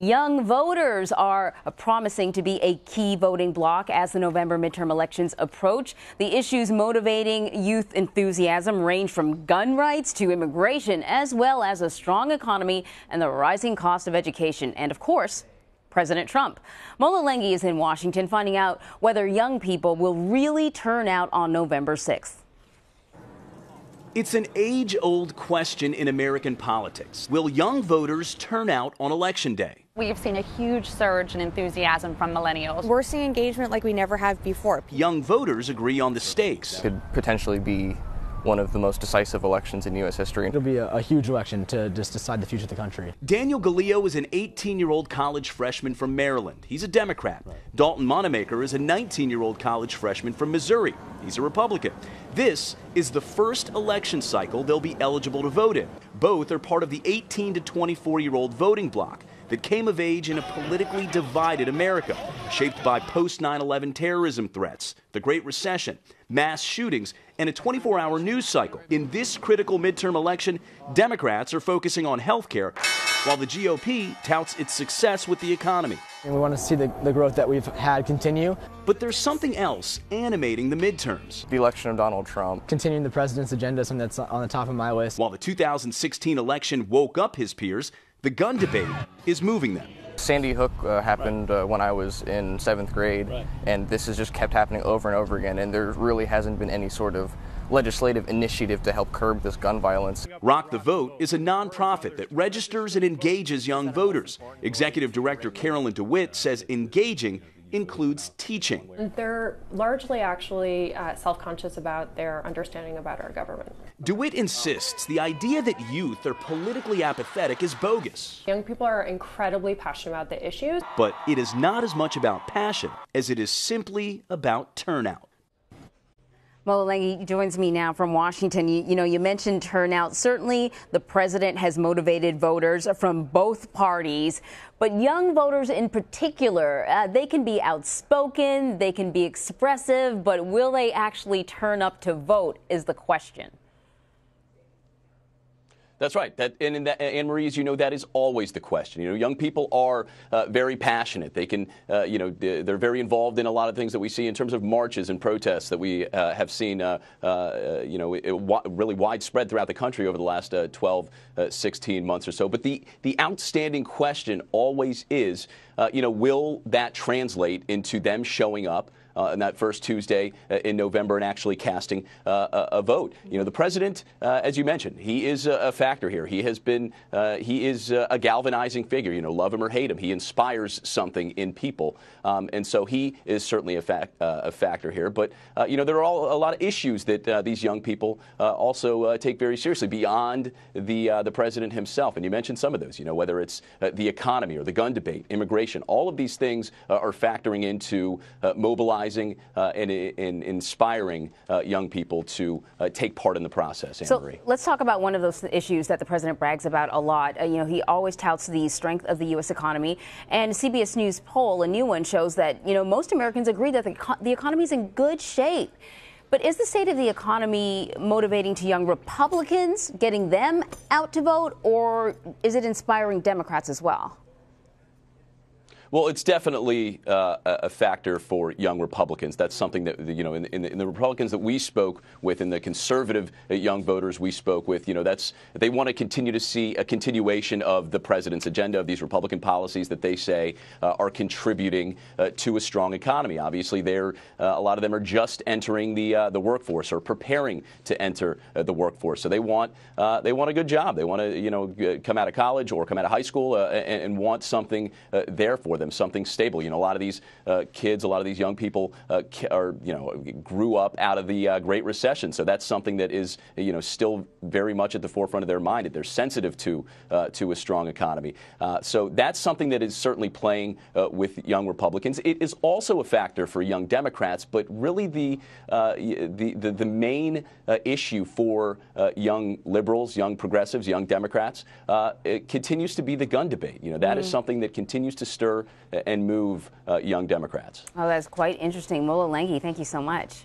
Young voters are promising to be a key voting bloc as the November midterm elections approach. The issues motivating youth enthusiasm range from gun rights to immigration, as well as a strong economy and the rising cost of education. And of course, President Trump. Mola Lenghi is in Washington finding out whether young people will really turn out on November 6th. It's an age-old question in American politics. Will young voters turn out on Election Day? We've seen a huge surge in enthusiasm from millennials. We're seeing engagement like we never have before. Young voters agree on the stakes. Could potentially be one of the most decisive elections in U.S. history. It'll be a huge election to just decide the future of the country. Daniel Galileo is an 18-year-old college freshman from Maryland. He's a Democrat. Dalton Monemaker is a 19-year-old college freshman from Missouri. He's a Republican. This is the first election cycle they'll be eligible to vote in. Both are part of the 18 to 24-year-old voting bloc that came of age in a politically divided America, shaped by post-9/11 terrorism threats, the Great Recession, mass shootings, and a 24-hour news cycle. In this critical midterm election, Democrats are focusing on health care, while the GOP touts its success with the economy. And we want to see the growth that we've had continue. But there's something else animating the midterms. The election of Donald Trump. Continuing the president's agenda is something that's on the top of my list. While the 2016 election woke up his peers, the gun debate is moving them. Sandy Hook happened when I was in 7th grade, and this has just kept happening over and over again, and there really hasn't been any sort of legislative initiative to help curb this gun violence. Rock the Vote is a nonprofit that registers and engages young voters. Executive Director Carolyn DeWitt says engaging includes teaching. They're largely actually self-conscious about their understanding about our government. DeWitt insists the idea that youth are politically apathetic is bogus. Young people are incredibly passionate about the issues. But it is not as much about passion as it is simply about turnout. Mola Lenghi joins me now from Washington. You mentioned turnout. Certainly, the president has motivated voters from both parties, but young voters in particular, they can be outspoken, they can be expressive, but will they actually turn up to vote is the question. That's right. Anne Marie, as you know, that is always the question. Young people are very passionate. They can, they're very involved in a lot of things that we see in terms of marches and protests that we have seen, really widespread throughout the country over the last 12, 16 months or so. But the outstanding question always is, will that translate into them showing up on that first Tuesday in November and actually casting a vote? The president, as you mentioned, he is a factor here. He has been, he is a galvanizing figure. Love him or hate him, he inspires something in people, and so he is certainly a factor here. But there are a lot of issues that these young people also take very seriously beyond the president himself. And you mentioned some of those. Whether it's the economy or the gun debate, immigration, all of these things are factoring into mobilizing and inspiring young people to take part in the process. Anne Marie. So let's talk about one of those issues that the president brags about a lot. He always touts the strength of the U.S. economy. And CBS News poll, a new one, shows that most Americans agree that the economy is in good shape. But is the state of the economy motivating to young Republicans, getting them out to vote, or is it inspiring Democrats as well? Well, it's definitely a factor for young Republicans. That's something that, in the Republicans that we spoke with, in the conservative young voters we spoke with, they want to continue to see a continuation of the president's agenda, of these Republican policies that they say are contributing to a strong economy. Obviously, a lot of them are just entering the workforce or preparing to enter the workforce. So they want a good job. They want to come out of college or come out of high school and want something there for them. Something stable. A lot of these kids, a lot of these young people grew up out of the Great Recession. So that's something that is, still very much at the forefront of their mind. They're sensitive to a strong economy. So that's something that is certainly playing with young Republicans. It is also a factor for young Democrats, but really the main issue for young liberals, young progressives, young Democrats, it continues to be the gun debate. That is something that continues to stir and move young Democrats. Oh, that's quite interesting. Mola Lenghi, thank you so much.